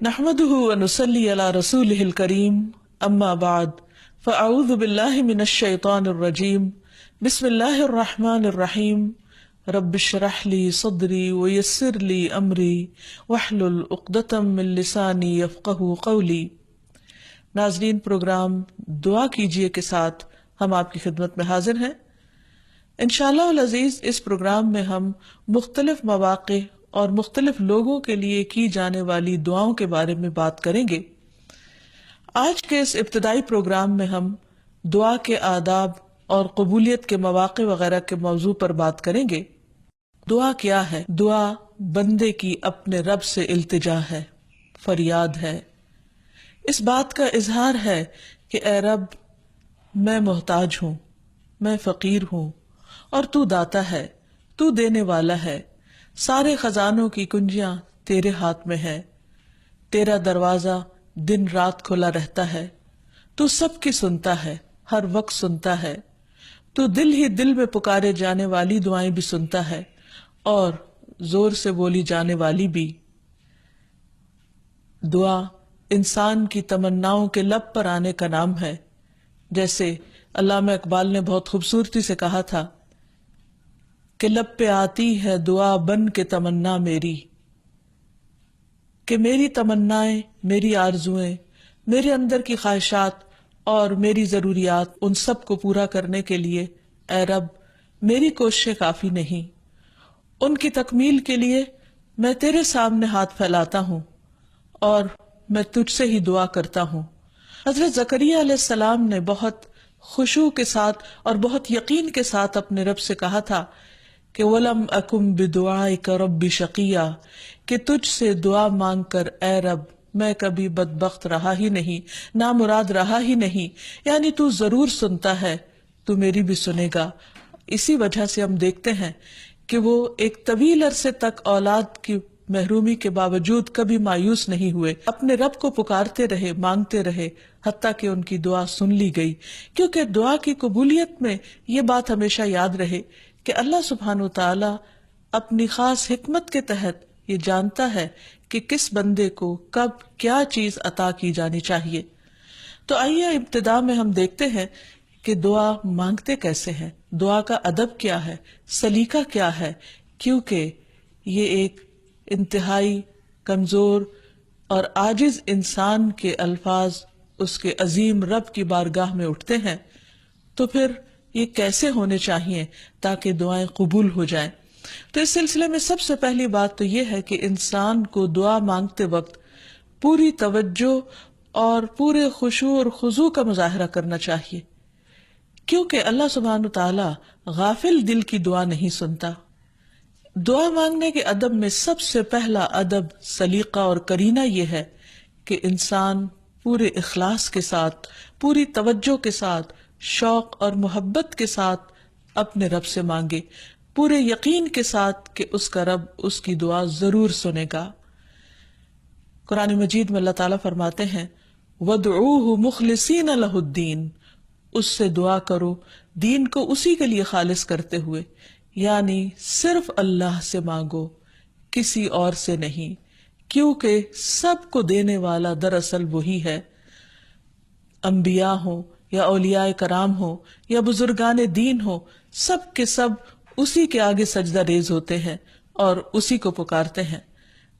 نحمده ونصلي على رسوله الكريم اما بعد فاعوذ بالله من الشيطان الرجيم بسم الله الرحمن الرحيم رب اشرح لي صدري ويسر لي امري واحلل عقدة من لساني يفقهوا قولي۔ ناظرین، پروگرام دعا کیجئے کے ساتھ ہم آپ کی خدمت میں حاضر ہیں۔ انشاءاللہ العزیز اس پروگرام میں ہم مختلف مواقع اور مختلف لوگوں کے لیے کی جانے والی دعاؤں کے بارے میں بات کریں گے۔ آج کے اس ابتدائی پروگرام میں ہم دعا کے آداب اور قبولیت کے مواقع وغیرہ کے موضوع پر بات کریں گے۔ دعا کیا ہے؟ دعا بندے کی اپنے رب سے التجا ہے، فریاد ہے، اس بات کا اظہار ہے کہ اے رب، میں محتاج ہوں، میں فقیر ہوں، اور تو داتا ہے، تو دینے والا ہے، سارے خزانوں کی کنجیاں تیرے ہاتھ میں ہے، تیرا دروازہ دن رات کھلا رہتا ہے، تو سب کی سنتا ہے، ہر وقت سنتا ہے، تو دل ہی دل میں پکارے جانے والی دعائیں بھی سنتا ہے اور زور سے بولی جانے والی بھی۔ دعا انسان کی تمناؤں کے لب پر آنے کا نام ہے، جیسے علامہ اقبال نے بہت خوبصورتی سے کہا تھا کہ لب پہ آتی ہے دعا بن کے تمنا میری، کہ میری تمنائیں، میری آرزوئیں، میرے اندر کی خواہشات اور میری ضروریات، ان سب کو پورا کرنے کے لیے اے رب میری کوششیں کافی نہیں، ان کی تکمیل کے لیے میں تیرے سامنے ہاتھ پھیلاتا ہوں اور میں تجھ سے ہی دعا کرتا ہوں۔ حضرت زکریا علیہ السلام نے بہت خشوع کے ساتھ اور بہت یقین کے ساتھ اپنے رب سے کہا تھا کہ وَلَمْ أَكُمْ بِدُعَائِكَ رَبِّ شَقِيًّا، کہ تجھ سے دعا مانگ کر اے رب میں کبھی بدبخت رہا ہی نہیں، نامراد رہا ہی نہیں، یعنی تو ضرور سنتا ہے، تو میری بھی سنے گا۔ اسی وجہ سے ہم دیکھتے ہیں کہ وہ ایک طویل عرصے تک اولاد کی محرومی کے باوجود کبھی مایوس نہیں ہوئے، اپنے رب کو پکارتے رہے، مانگتے رہے، حتیٰ کہ ان کی دعا سن لی گئی۔ کیونکہ دعا کی قبولیت میں یہ بات ہمیشہ یاد رہے کہ اللہ سبحانہ وتعالی اپنی خاص حکمت کے تحت یہ جانتا ہے کہ کس بندے کو کب کیا چیز عطا کی جانی چاہیے۔ تو آئیے ابتدا میں ہم دیکھتے ہیں کہ دعا مانگتے کیسے ہیں، دعا کا ادب کیا ہے، سلیقہ کیا ہے، کیونکہ یہ ایک انتہائی کمزور اور عاجز انسان کے الفاظ اس کے عظیم رب کی بارگاہ میں اٹھتے ہیں، تو پھر یہ کیسے ہونے چاہیے تاکہ دعائیں قبول ہو جائیں۔ تو اس سلسلے میں سب سے پہلی بات تو یہ ہے کہ انسان کو دعا مانگتے وقت پوری توجہ اور پورے خشوع اور خضوع کا مظاہرہ کرنا چاہیے، کیونکہ اللہ سبحانہ تعالی غافل دل کی دعا نہیں سنتا۔ دعا مانگنے کے ادب میں سب سے پہلا ادب، سلیقہ اور کرینہ یہ ہے کہ انسان پورے اخلاص کے ساتھ، پوری توجہ کے ساتھ، شوق اور محبت کے ساتھ اپنے رب سے مانگے، پورے یقین کے ساتھ کہ اس کا رب اس کی دعا ضرور سنے گا۔ قرآن مجید میں اللہ تعالیٰ فرماتے ہیں وَادْعُوهُ مُخْلِصِينَ لَهُ الدِّينَ، اس سے دعا کرو دین کو اسی کے لیے خالص کرتے ہوئے، یعنی صرف اللہ سے مانگو، کسی اور سے نہیں، کیونکہ سب کو دینے والا دراصل وہی ہے۔ انبیاء ہوں یا اولیاء کرام ہوں یا بزرگان دین ہوں، سب کے سب اسی کے آگے سجدہ ریز ہوتے ہیں اور اسی کو پکارتے ہیں۔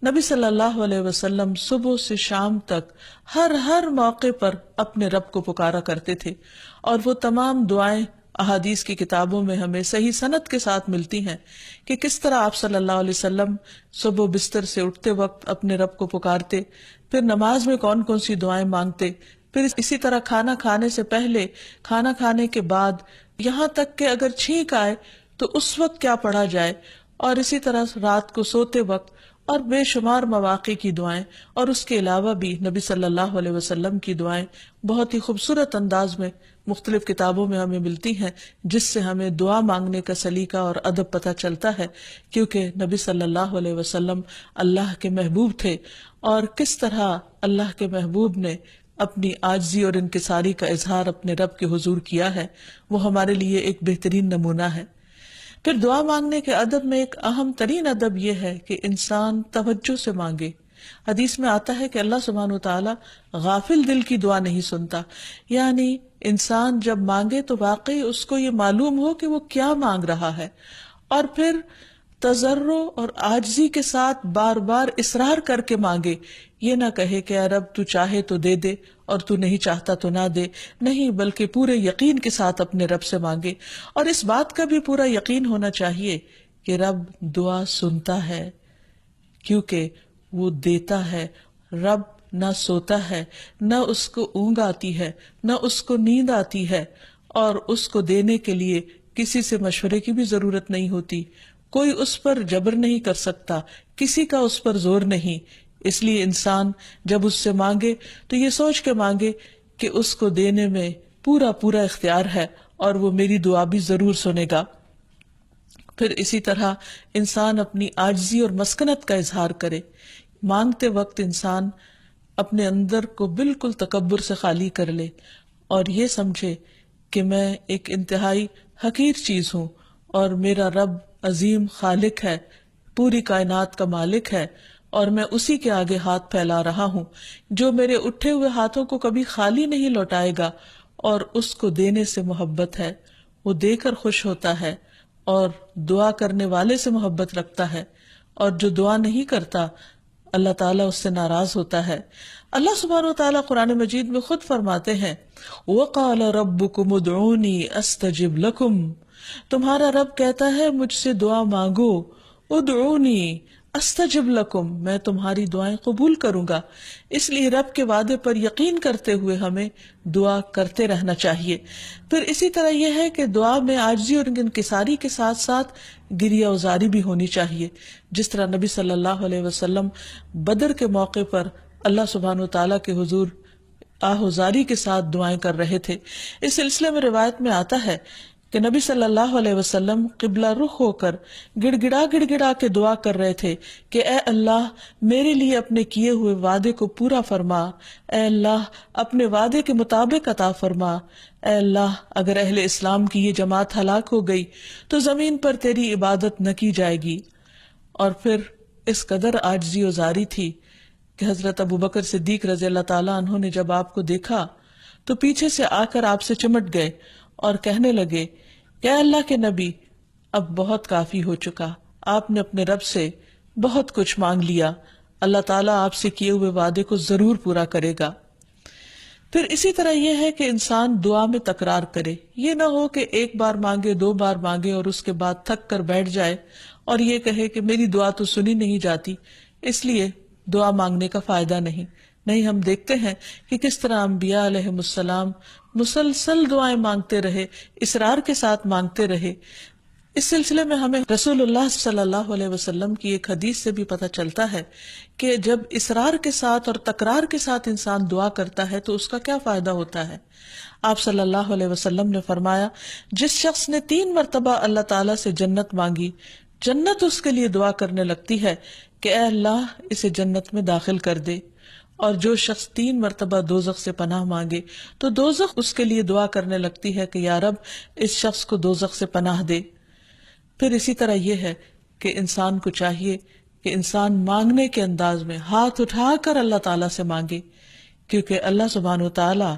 نبی صلی اللہ علیہ وسلم صبح سے شام تک ہر موقع پر اپنے رب کو پکارا کرتے تھے، اور وہ تمام دعائیں احادیث کی کتابوں میں ہمیں صحیح سند کے ساتھ ملتی ہیں کہ کس طرح آپ صلی اللہ علیہ وسلم صبح بستر سے اٹھتے وقت اپنے رب کو پکارتے، پھر نماز میں کون کون سی دعائیں مانگتے، پھر اسی طرح کھانا کھانے سے پہلے، کھانا کھانے کے بعد، یہاں تک کہ اگر چھینک آئے تو اس وقت کیا پڑھا جائے، اور اسی طرح رات کو سوتے وقت، اور بے شمار مواقع کی دعائیں، اور اس کے علاوہ بھی نبی صلی اللہ علیہ وسلم کی دعائیں بہت ہی خوبصورت انداز میں مختلف کتابوں میں ہمیں ملتی ہیں، جس سے ہمیں دعا مانگنے کا سلیقہ اور ادب پتہ چلتا ہے، کیونکہ نبی صلی اللہ علیہ وسلم اللہ کے محبوب تھے، اور کس طرح اللہ کے محبوب نے اپنی عاجزی اور انکساری کا اظہار اپنے رب کے حضور کیا ہے، وہ ہمارے لیے ایک بہترین نمونہ ہے۔ پھر دعا مانگنے کے ادب میں ایک اہم ترین ادب یہ ہے کہ انسان توجہ سے مانگے، حدیث میں آتا ہے کہ اللہ سبحانہ وتعالی غافل دل کی دعا نہیں سنتا، یعنی انسان جب مانگے تو واقعی اس کو یہ معلوم ہو کہ وہ کیا مانگ رہا ہے، اور پھر تضرع اور عاجزی کے ساتھ بار بار اصرار کر کے مانگے، یہ نہ کہے کہ اے رب تو چاہے تو دے دے اور تو نہیں چاہتا تو نہ دے، نہیں، بلکہ پورے یقین کے ساتھ اپنے رب سے مانگے، اور اس بات کا بھی پورا یقین ہونا چاہیے کہ رب دعا سنتا ہے، کیونکہ وہ دیتا ہے۔ رب نہ سوتا ہے، نہ اس کو اونگ آتی ہے، نہ اس کو نیند آتی ہے، اور اس کو دینے کے لیے کسی سے مشورے کی بھی ضرورت نہیں ہوتی، کوئی اس پر جبر نہیں کر سکتا، کسی کا اس پر زور نہیں۔ اس لیے انسان جب اس سے مانگے تو یہ سوچ کے مانگے کہ اس کو دینے میں پورا پورا اختیار ہے اور وہ میری دعا بھی ضرور سنے گا۔ پھر اسی طرح انسان اپنی عاجزی اور مسکنت کا اظہار کرے، مانگتے وقت انسان اپنے اندر کو بالکل تکبر سے خالی کر لے اور یہ سمجھے کہ میں ایک انتہائی حقیر چیز ہوں اور میرا رب عظیم خالق ہے، پوری کائنات کا مالک ہے، اور میں اسی کے آگے ہاتھ پھیلا رہا ہوں، جو میرے اٹھے ہوئے ہاتھوں کو کبھی خالی نہیں لوٹائے گا، اور اس کو دینے سے محبت ہے، وہ دے کر خوش ہوتا ہے، اور دعا کرنے والے سے محبت رکھتا ہے، اور جو دعا نہیں کرتا اللہ تعالیٰ اس سے ناراض ہوتا ہے۔ اللہ سبحانہ وتعالیٰ قرآن مجید میں خود فرماتے ہیں وَقَالَ رَبُّكُمُ ادْعُونِي أَسْتَجِبْ لَكُمْ، تمہارا رب کہتا ہے مجھ سے دعا مانگو، ادعونی استجب لکم، میں تمہاری دعائیں قبول کروں گا۔ اس لیے رب کے وعدے پر یقین کرتے ہوئے ہمیں دعا کرتے رہنا چاہیے۔ پھر اسی طرح یہ ہے کہ دعا میں عاجزی اور انکساری کے ساتھ ساتھ گریہ وزاری بھی ہونی چاہیے، جس طرح نبی صلی اللہ علیہ وسلم بدر کے موقع پر اللہ سبحانہ وتعالیٰ کے حضور آہوزاری کے ساتھ دعائیں کر رہے تھے۔ اس سلسلے میں روایت میں آتا ہے کہ نبی صلی اللہ علیہ وسلم قبلہ رخ ہو کر گڑ گڑا کے دعا کر رہے تھے کہ اے اللہ میرے لیے اپنے کیے ہوئے وعدے کو پورا فرما، اے اللہ اپنے وعدے کے مطابق عطا فرما، اے اللہ اگر اہل اسلام کی یہ جماعت ہلاک ہو گئی تو زمین پر تیری عبادت نہ کی جائے گی۔ اور پھر اس قدر عاجزی و زاری تھی کہ حضرت ابوبکر صدیق رضی اللہ تعالیٰ عنہ نے جب آپ کو دیکھا تو پیچھے سے آ کر آپ سے چمٹ گئے اور کہنے لگے کہ اے اللہ کے نبی، اب بہت کافی ہو چکا، آپ نے اپنے رب سے بہت کچھ مانگ لیا، اللہ تعالیٰ آپ سے کیے ہوئے وعدے کو ضرور پورا کرے گا۔ پھر اسی طرح یہ ہے کہ انسان دعا میں تکرار کرے، یہ نہ ہو کہ ایک بار مانگے، دو بار مانگے اور اس کے بعد تھک کر بیٹھ جائے اور یہ کہے کہ میری دعا تو سنی نہیں جاتی، اس لیے دعا مانگنے کا فائدہ نہیں۔ نہیں، ہم دیکھتے ہیں کہ کس طرح انبیاء علیہ السلام مسلسل دعائیں مانگتے رہے، اصرار کے ساتھ مانگتے رہے۔ اس سلسلے میں ہمیں رسول اللہ صلی اللہ علیہ وسلم کی ایک حدیث سے بھی پتہ چلتا ہے کہ جب اصرار کے ساتھ اور تکرار کے ساتھ انسان دعا کرتا ہے تو اس کا کیا فائدہ ہوتا ہے۔ آپ صلی اللہ علیہ وسلم نے فرمایا جس شخص نے 3 مرتبہ اللہ تعالیٰ سے جنت مانگی، جنت اس کے لیے دعا کرنے لگتی ہے کہ اے اللہ اسے جنت میں داخل کر دے، اور جو شخص 3 مرتبہ دوزخ سے پناہ مانگے تو دوزخ اس کے لیے دعا کرنے لگتی ہے کہ یا رب اس شخص کو دوزخ سے پناہ دے۔ پھر اسی طرح یہ ہے کہ انسان کو چاہیے کہ انسان مانگنے کے انداز میں ہاتھ اٹھا کر اللہ تعالیٰ سے مانگے، کیونکہ اللہ سبحانہ وتعالیٰ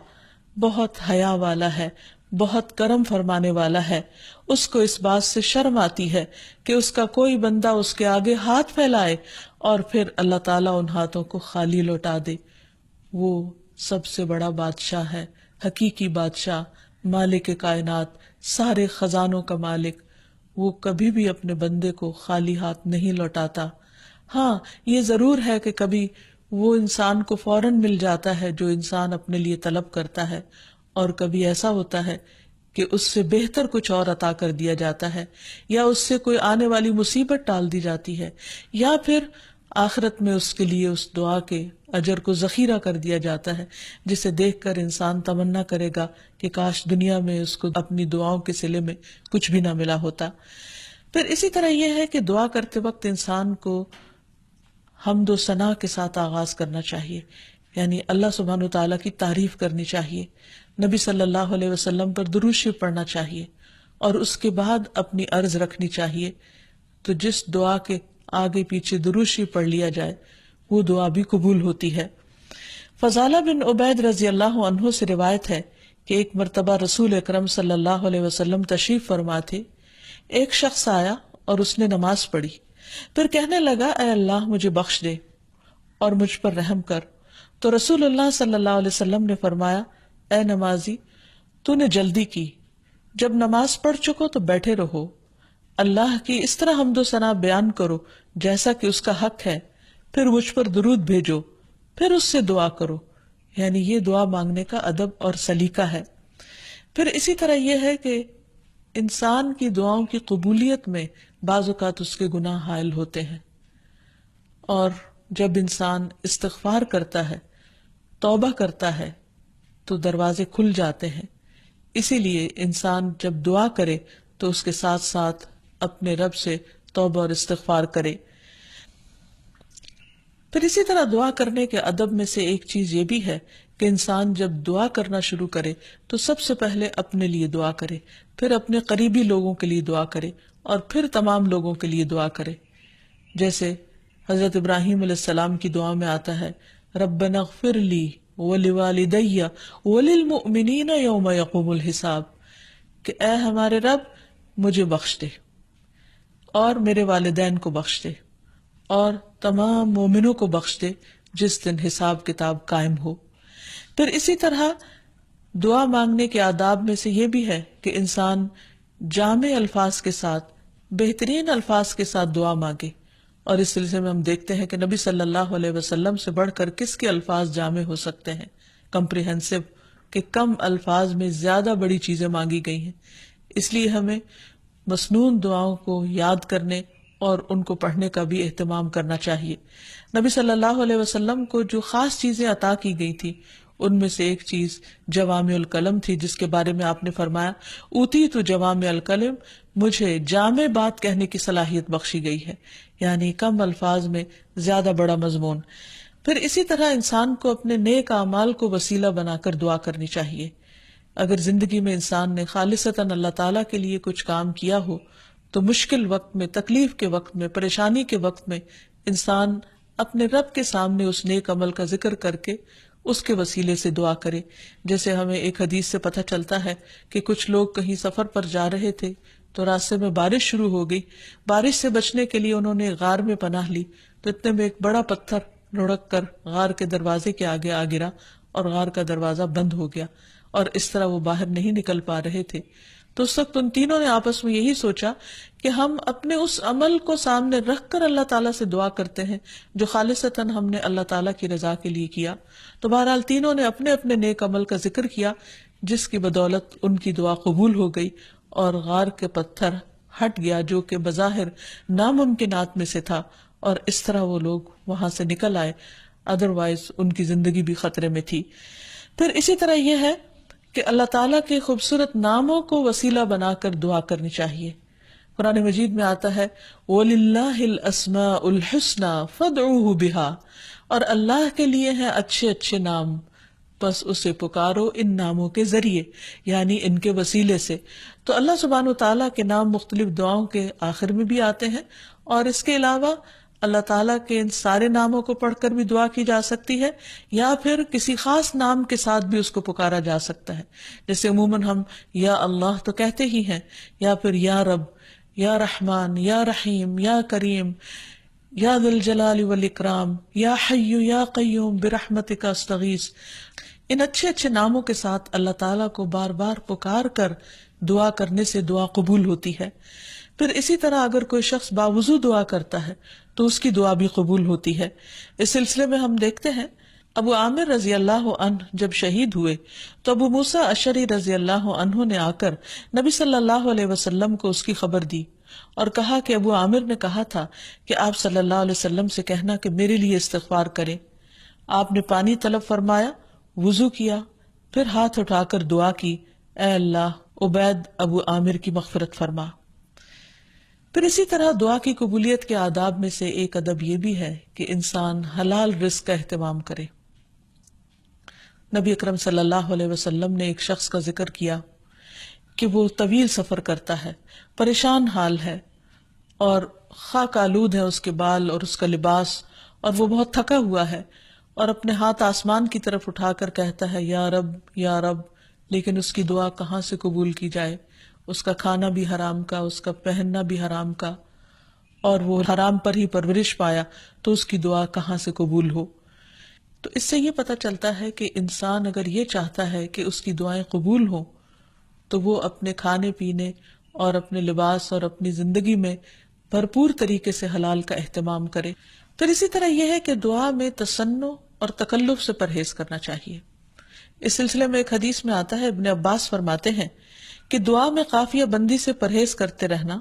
بہت حیا والا ہے، بہت کرم فرمانے والا ہے۔ اس کو اس بات سے شرم آتی ہے کہ اس کا کوئی بندہ اس کے آگے ہاتھ پھیلائے اور پھر اللہ تعالیٰ ان ہاتھوں کو خالی لوٹا دے۔ وہ سب سے بڑا بادشاہ ہے، حقیقی بادشاہ، مالک کائنات، سارے خزانوں کا مالک، وہ کبھی بھی اپنے بندے کو خالی ہاتھ نہیں لوٹاتا۔ ہاں، یہ ضرور ہے کہ کبھی وہ انسان کو فوراً مل جاتا ہے جو انسان اپنے لیے طلب کرتا ہے، اور کبھی ایسا ہوتا ہے کہ اس سے بہتر کچھ اور عطا کر دیا جاتا ہے، یا اس سے کوئی آنے والی مصیبت ٹال دی جاتی ہے، یا پھر آخرت میں اس کے لیے اس دعا کے اجر کو ذخیرہ کر دیا جاتا ہے، جسے دیکھ کر انسان تمنا کرے گا کہ کاش دنیا میں اس کو اپنی دعاؤں کے صلے میں کچھ بھی نہ ملا ہوتا۔ پھر اسی طرح یہ ہے کہ دعا کرتے وقت انسان کو حمد و ثنا کے ساتھ آغاز کرنا چاہیے، یعنی اللہ سبحانہ وتعالیٰ کی تعریف کرنی چاہیے، نبی صلی اللہ علیہ وسلم پر درود شریف پڑھنا چاہیے، اور اس کے بعد اپنی عرض رکھنی چاہیے۔ تو جس دعا کے آگے پیچھے درود شریف پڑھ لیا جائے وہ دعا بھی قبول ہوتی ہے۔ فضالہ بن عبید رضی اللہ عنہ سے روایت ہے کہ ایک مرتبہ رسول اکرم صلی اللہ علیہ وسلم تشریف فرما تھے۔ ایک شخص آیا اور اس نے نماز پڑھی، پھر کہنے لگا اے اللہ مجھے بخش دے اور مجھ پر رحم کر۔ تو رسول اللہ صلی اللہ علیہ وسلم نے فرمایا اے نمازی تو نے جلدی کی، جب نماز پڑھ چکو تو بیٹھے رہو، اللہ کی اس طرح حمد و ثنا بیان کرو جیسا کہ اس کا حق ہے، پھر مجھ پر درود بھیجو، پھر اس سے دعا کرو۔ یعنی یہ دعا مانگنے کا ادب اور سلیقہ ہے۔ پھر اسی طرح یہ ہے کہ انسان کی دعاؤں کی قبولیت میں بعض اوقات اس کے گناہ حائل ہوتے ہیں، اور جب انسان استغفار کرتا ہے، توبہ کرتا ہے، تو دروازے کھل جاتے ہیں۔ اسی لیے انسان جب دعا کرے تو اس کے ساتھ ساتھ اپنے رب سے توبہ اور استغفار کرے۔ پھر اسی طرح دعا کرنے کے ادب میں سے ایک چیز یہ بھی ہے کہ انسان جب دعا کرنا شروع کرے تو سب سے پہلے اپنے لیے دعا کرے، پھر اپنے قریبی لوگوں کے لیے دعا کرے، اور پھر تمام لوگوں کے لیے دعا کرے۔ جیسے حضرت ابراہیم علیہ السلام کی دعا میں آتا ہے ربنا اغفر لی ولوالدی وللمؤمنین یوم یقوم الحساب، کہ اے ہمارے رب مجھے بخش دے اور میرے والدین کو بخش دے اور تمام مومنوں کو بخش دے جس دن حساب کتاب قائم ہو۔ پھر اسی طرح دعا مانگنے کے آداب میں سے یہ بھی ہے کہ انسان جامع الفاظ کے ساتھ، بہترین الفاظ کے ساتھ دعا مانگے، اور اس سلسلے میں ہم دیکھتے ہیں کہ نبی صلی اللہ علیہ وسلم سے بڑھ کر کس کے الفاظ جامع ہو سکتے ہیں، کمپریہنسو، کہ کم الفاظ میں زیادہ بڑی چیزیں مانگی گئی ہیں۔ اس لیے ہمیں مسنون دعاؤں کو یاد کرنے اور ان کو پڑھنے کا بھی اہتمام کرنا چاہیے۔ نبی صلی اللہ علیہ وسلم کو جو خاص چیزیں عطا کی گئی تھی ان میں سے ایک چیز جوامع الکلم تھی، جس کے بارے میں آپ نے فرمایا اوتیت جوامع الکلم، مجھے جامع بات کہنے کی صلاحیت بخشی گئی ہے، یعنی کم الفاظ میں زیادہ بڑا مضمون۔ پھر اسی طرح انسان کو اپنے نیک اعمال کو وسیلہ بنا کر دعا کرنی چاہیے۔ اگر زندگی میں انسان نے خالصتاً اللہ تعالیٰ کے لیے کچھ کام کیا ہو تو مشکل وقت میں، تکلیف کے وقت میں، پریشانی کے وقت میں انسان اپنے رب کے سامنے اس نیک عمل کا ذکر کر کے اس کے وسیلے سے دعا کرے۔ جیسے ہمیں ایک حدیث سے پتہ چلتا ہے کہ کچھ لوگ کہیں سفر پر جا رہے تھے تو راستے میں بارش شروع ہو گئی، بارش سے بچنے کے لیے انہوں نے غار میں پناہ لی، تو اتنے میں ایک بڑا پتھر لڑک کر غار کے دروازے کے آگے آ گرا اور غار کا دروازہ بند ہو گیا، اور اس طرح وہ باہر نہیں نکل پا رہے تھے۔ تو اس وقت ان تینوں نے آپس میں یہی سوچا کہ ہم اپنے اس عمل کو سامنے رکھ کر اللہ تعالیٰ سے دعا کرتے ہیں جو خالصتاً ہم نے اللہ تعالیٰ کی رضا کے لیے کیا۔ تو بہرحال تینوں نے اپنے اپنے نیک عمل کا ذکر کیا، جس کی بدولت ان کی دعا قبول ہو گئی اور غار کے پتھر ہٹ گیا جو کہ بظاہر ناممکنات میں سے تھا، اور اس طرح وہ لوگ وہاں سے نکل آئے، ادروائز ان کی زندگی بھی خطرے میں تھی۔ پھر اسی طرح یہ ہے کہ اللہ تعالیٰ کے خوبصورت ناموں کو وسیلہ بنا کر دعا کرنی چاہیے۔ قرآن مجید میں آتا ہے وَلِلَّهِ الْأَسْمَاءُ الْحُسْنَى فَادْعُوهُ بِهَا، اور اللہ کے لیے ہیں اچھے اچھے نام، بس اسے پکارو ان ناموں کے ذریعے، یعنی ان کے وسیلے سے۔ تو اللہ سبحانہ وتعالیٰ کے نام مختلف دعاؤں کے آخر میں بھی آتے ہیں، اور اس کے علاوہ اللہ تعالیٰ کے ان سارے ناموں کو پڑھ کر بھی دعا کی جا سکتی ہے، یا پھر کسی خاص نام کے ساتھ بھی اس کو پکارا جا سکتا ہے۔ جیسے عموماً ہم یا اللہ تو کہتے ہی ہیں، یا پھر یا رب، یا رحمان، یا رحیم، یا کریم، یا ذی الجلال والاکرام، یا حی یا قیوم برحمتک استغیث۔ ان اچھے اچھے ناموں کے ساتھ اللہ تعالیٰ کو بار بار پکار کر دعا کرنے سے دعا قبول ہوتی ہے۔ پھر اسی طرح اگر کوئی شخص باوضو دعا کرتا ہے تو اس کی دعا بھی قبول ہوتی ہے۔ اس سلسلے میں ہم دیکھتے ہیں ابو عامر رضی اللہ عنہ جب شہید ہوئے تو ابو موسیٰ اشعری رضی اللہ عنہ نے آ کر نبی صلی اللہ علیہ وسلم کو اس کی خبر دی اور کہا کہ ابو عامر نے کہا تھا کہ آپ صلی اللہ علیہ وسلم سے کہنا کہ میرے لیے استغفار کریں۔ آپ نے پانی طلب فرمایا، وضو کیا، پھر ہاتھ اٹھا کر دعا کی، اے اللہ عبید ابو عامر کی مغفرت فرما۔ پھر اسی طرح دعا کی قبولیت کے آداب میں سے ایک ادب یہ بھی ہے کہ انسان حلال رزق کا اہتمام کرے۔ نبی اکرم صلی اللہ علیہ وسلم نے ایک شخص کا ذکر کیا کہ وہ طویل سفر کرتا ہے، پریشان حال ہے، اور خاک آلود ہے اس کے بال اور اس کا لباس، اور وہ بہت تھکا ہوا ہے اور اپنے ہاتھ آسمان کی طرف اٹھا کر کہتا ہے یا رب یا رب، لیکن اس کی دعا کہاں سے قبول کی جائے؟ اس کا کھانا بھی حرام کا، اس کا پہننا بھی حرام کا، اور وہ حرام پر ہی پرورش پایا، تو اس کی دعا کہاں سے قبول ہو؟ تو اس سے یہ پتہ چلتا ہے کہ انسان اگر یہ چاہتا ہے کہ اس کی دعائیں قبول ہوں تو وہ اپنے کھانے پینے اور اپنے لباس اور اپنی زندگی میں بھرپور طریقے سے حلال کا اہتمام کرے۔ پھر اسی طرح یہ ہے کہ دعا میں تصنع اور تکلف سے پرہیز کرنا چاہیے۔ اس سلسلے میں ایک حدیث میں آتا ہے، ابن عباس فرماتے ہیں کہ دعا میں قافیہ بندی سے پرہیز کرتے رہنا،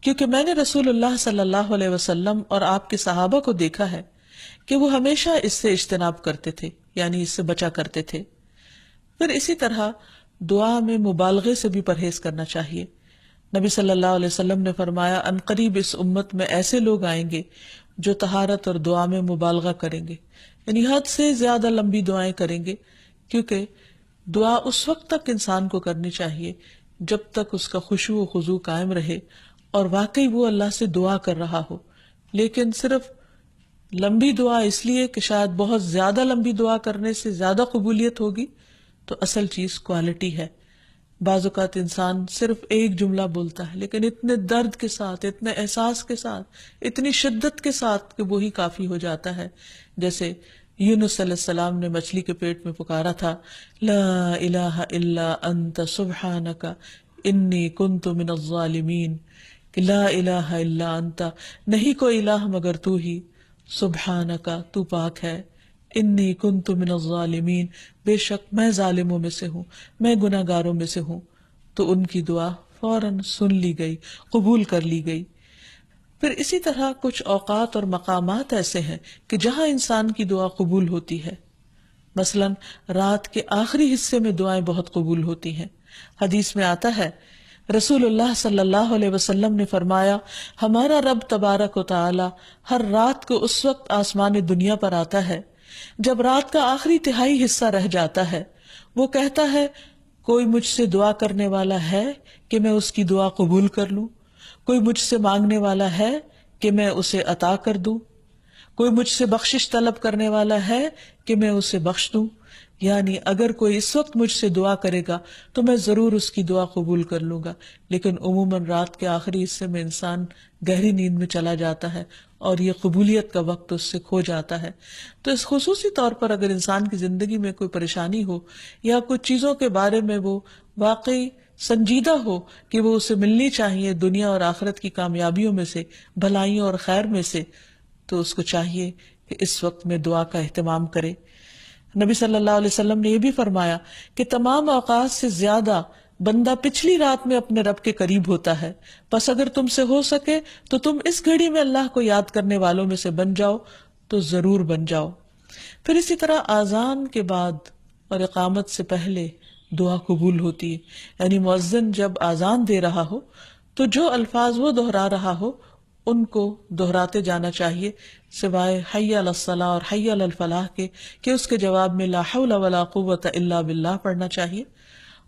کیونکہ میں نے رسول اللہ صلی اللہ علیہ وسلم اور آپ کے صحابہ کو دیکھا ہے کہ وہ ہمیشہ اس سے اجتناب کرتے تھے، یعنی اس سے بچا کرتے تھے۔ پھر اسی طرح دعا میں مبالغے سے بھی پرہیز کرنا چاہیے۔ نبی صلی اللہ علیہ وسلم نے فرمایا، ان قریب اس امت میں ایسے لوگ آئیں گے جو طہارت اور دعا میں مبالغہ کریں گے، یعنی حد سے زیادہ لمبی دعائیں کریں گے، کیونکہ دعا اس وقت تک انسان کو کرنی چاہیے جب تک اس کا خشوع و خضوع قائم رہے اور واقعی وہ اللہ سے دعا کر رہا ہو۔ لیکن صرف لمبی دعا اس لیے کہ شاید بہت زیادہ لمبی دعا کرنے سے زیادہ قبولیت ہوگی، تو اصل چیز کوالٹی ہے۔ بعض اوقات انسان صرف ایک جملہ بولتا ہے لیکن اتنے درد کے ساتھ، اتنے احساس کے ساتھ، اتنی شدت کے ساتھ کہ وہی کافی ہو جاتا ہے۔ جیسے یونس علیہ السلام نے مچھلی کے پیٹ میں پکارا تھا، لا الہ الا انت سبحانک انی کنت من الظالمین، کہ لا الہ الا انت، نہیں کوئی الہ مگر تو ہی، سبحانک تو پاک ہے، انی کنت من الظالمین، بے شک میں ظالموں میں سے ہوں، میں گناہ گاروں میں سے ہوں۔ تو ان کی دعا فوراً سن لی گئی، قبول کر لی گئی۔ پھر اسی طرح کچھ اوقات اور مقامات ایسے ہیں کہ جہاں انسان کی دعا قبول ہوتی ہے، مثلاً رات کے آخری حصے میں دعائیں بہت قبول ہوتی ہیں۔ حدیث میں آتا ہے، رسول اللہ صلی اللہ علیہ وسلم نے فرمایا، ہمارا رب تبارک و تعالی ہر رات کو اس وقت آسمان دنیا پر آتا ہے جب رات کا آخری تہائی حصہ رہ جاتا ہے۔ وہ کہتا ہے، کوئی مجھ سے دعا کرنے والا ہے کہ میں اس کی دعا قبول کر لوں؟ کوئی مجھ سے مانگنے والا ہے کہ میں اسے عطا کر دوں؟ کوئی مجھ سے بخشش طلب کرنے والا ہے کہ میں اسے بخش دوں؟ یعنی اگر کوئی اس وقت مجھ سے دعا کرے گا تو میں ضرور اس کی دعا قبول کر لوں گا۔ لیکن عموماً رات کے آخری حصے میں انسان گہری نیند میں چلا جاتا ہے اور یہ قبولیت کا وقت اس سے کھو جاتا ہے۔ تو اس خصوصی طور پر اگر انسان کی زندگی میں کوئی پریشانی ہو یا کچھ چیزوں کے بارے میں وہ واقعی سنجیدہ ہو کہ وہ اسے ملنی چاہیے دنیا اور آخرت کی کامیابیوں میں سے، بھلائیوں اور خیر میں سے، تو اس کو چاہیے کہ اس وقت میں دعا کا اہتمام کرے۔ نبی صلی اللہ علیہ وسلم نے یہ بھی فرمایا کہ تمام اوقات سے زیادہ بندہ پچھلی رات میں اپنے رب کے قریب ہوتا ہے، بس اگر تم سے ہو سکے تو تم اس گھڑی میں اللہ کو یاد کرنے والوں میں سے بن جاؤ تو ضرور بن جاؤ۔ پھر اسی طرح آذان کے بعد اور اقامت سے پہلے دعا قبول ہوتی ہے، یعنی مؤذن جب آذان دے رہا ہو تو جو الفاظ وہ دہرا رہا ہو ان کو دہراتے جانا چاہیے، سوائے حی علی الصلاح اور حی علی الفلاح کے، کہ اس کے جواب میں لا حول ولا قوت الا باللہ پڑھنا چاہیے۔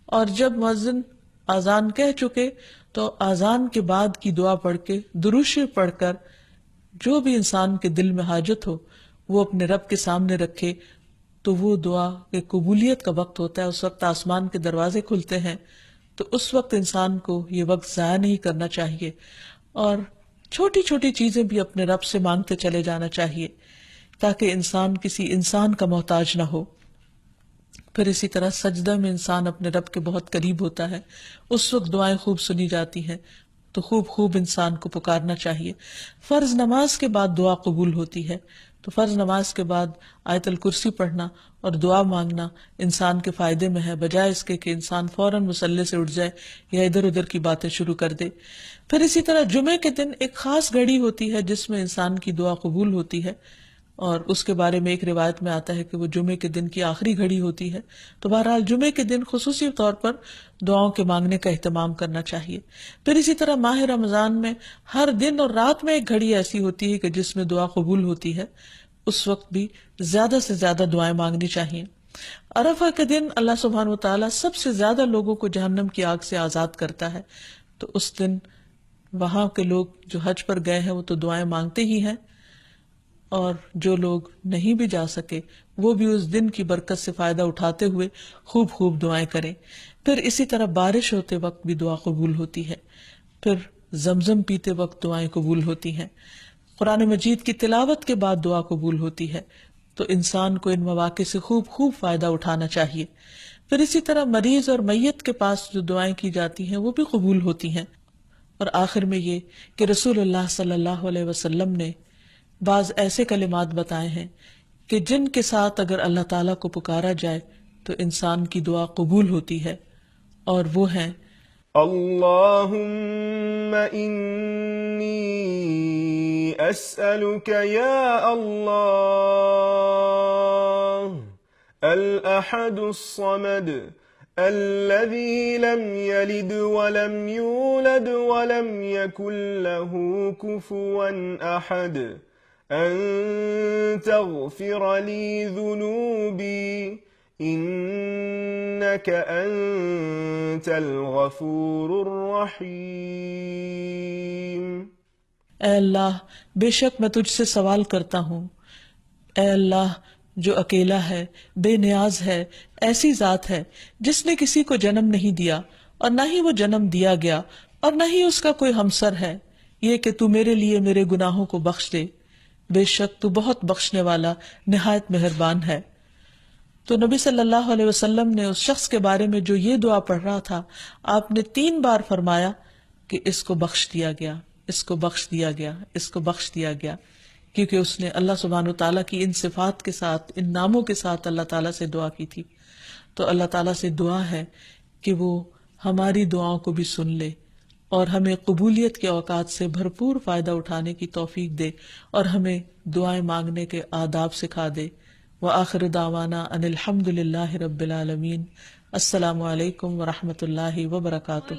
اور جب مؤذن آذان کہہ چکے تو آذان کے بعد کی دعا پڑھ کے، درود شریف پڑھ کر، جو بھی انسان کے دل میں حاجت ہو وہ اپنے رب کے سامنے رکھے، تو وہ دعا کے قبولیت کا وقت ہوتا ہے، اس وقت آسمان کے دروازے کھلتے ہیں۔ تو اس وقت انسان کو یہ وقت ضائع نہیں کرنا چاہیے اور چھوٹی چھوٹی چیزیں بھی اپنے رب سے مانگتے چلے جانا چاہیے تاکہ انسان کسی انسان کا محتاج نہ ہو۔ پھر اسی طرح سجدہ میں انسان اپنے رب کے بہت قریب ہوتا ہے، اس وقت دعائیں خوب سنی جاتی ہیں، تو خوب انسان کو پکارنا چاہیے۔ فرض نماز کے بعد دعا قبول ہوتی ہے، تو فرض نماز کے بعد آیت الکرسی پڑھنا اور دعا مانگنا انسان کے فائدے میں ہے، بجائے اس کے کہ انسان فوراً مصلی سے اٹھ جائے یا ادھر ادھر کی باتیں شروع کر دے۔ پھر اسی طرح جمعے کے دن ایک خاص گھڑی ہوتی ہے جس میں انسان کی دعا قبول ہوتی ہے، اور اس کے بارے میں ایک روایت میں آتا ہے کہ وہ جمعے کے دن کی آخری گھڑی ہوتی ہے۔ تو بہرحال جمعے کے دن خصوصی طور پر دعاؤں کے مانگنے کا اہتمام کرنا چاہیے۔ پھر اسی طرح ماہ رمضان میں ہر دن اور رات میں ایک گھڑی ایسی ہوتی ہے کہ جس میں دعا قبول ہوتی ہے، اس وقت بھی زیادہ سے زیادہ دعائیں مانگنی چاہیے۔ عرفہ کے دن اللہ سبحانہ و تعالیٰ سب سے زیادہ لوگوں کو جہنم کی آگ سے آزاد کرتا ہے، تو اس دن وہاں کے لوگ جو حج پر گئے ہیں وہ تو دعائیں مانگتے ہی ہیں، اور جو لوگ نہیں بھی جا سکے وہ بھی اس دن کی برکت سے فائدہ اٹھاتے ہوئے خوب خوب دعائیں کریں. پھر اسی طرح بارش ہوتے وقت بھی دعا قبول ہوتی ہے. پھر زمزم پیتے وقت دعائیں قبول ہوتی ہیں. قرآن مجید کی تلاوت کے بعد دعا قبول ہوتی ہے. تو انسان کو ان مواقع سے خوب خوب فائدہ اٹھانا چاہیے. پھر اسی طرح مریض اور میت کے پاس جو دعائیں کی جاتی ہیں وہ بھی قبول ہوتی ہیں. اور آخر میں یہ کہ رسول اللہ صلی اللہ علیہ وسلم نے بعض ایسے کلمات بتائے ہیں کہ جن کے ساتھ اگر اللہ تعالیٰ کو پکارا جائے تو انسان کی دعا قبول ہوتی ہے، اور وہ ہیں اللهم إني أسألك يا الله الأحد الصمد الذي لم يلد ولم يولد ولم يكن له كفوا أحد أن تغفر لي ذنوبي انک انت الغفور الرحیم. اے اللہ بے شک میں تجھ سے سوال کرتا ہوں، اے اللہ جو اکیلا ہے، بے نیاز ہے، ایسی ذات ہے جس نے کسی کو جنم نہیں دیا اور نہ ہی وہ جنم دیا گیا اور نہ ہی اس کا کوئی ہمسر ہے، یہ کہ تو میرے لیے میرے گناہوں کو بخش دے، بے شک تو بہت بخشنے والا نہایت مہربان ہے. تو نبی صلی اللہ علیہ وسلم نے اس شخص کے بارے میں جو یہ دعا پڑھ رہا تھا، آپ نے 3 بار فرمایا کہ اس کو بخش دیا گیا، اس کو بخش دیا گیا، اس کو بخش دیا گیا، کیونکہ اس نے اللہ سبحانہ وتعالیٰ کی ان صفات کے ساتھ، ان ناموں کے ساتھ اللہ تعالیٰ سے دعا کی تھی. تو اللہ تعالیٰ سے دعا ہے کہ وہ ہماری دعاؤں کو بھی سن لے اور ہمیں قبولیت کے اوقات سے بھرپور فائدہ اٹھانے کی توفیق دے اور ہمیں دعائیں مانگنے کے آداب سکھا دے. وآخر دعوانا ان الحمد للہ رب العالمین. السلام علیکم ورحمۃ اللہ وبرکاتہ.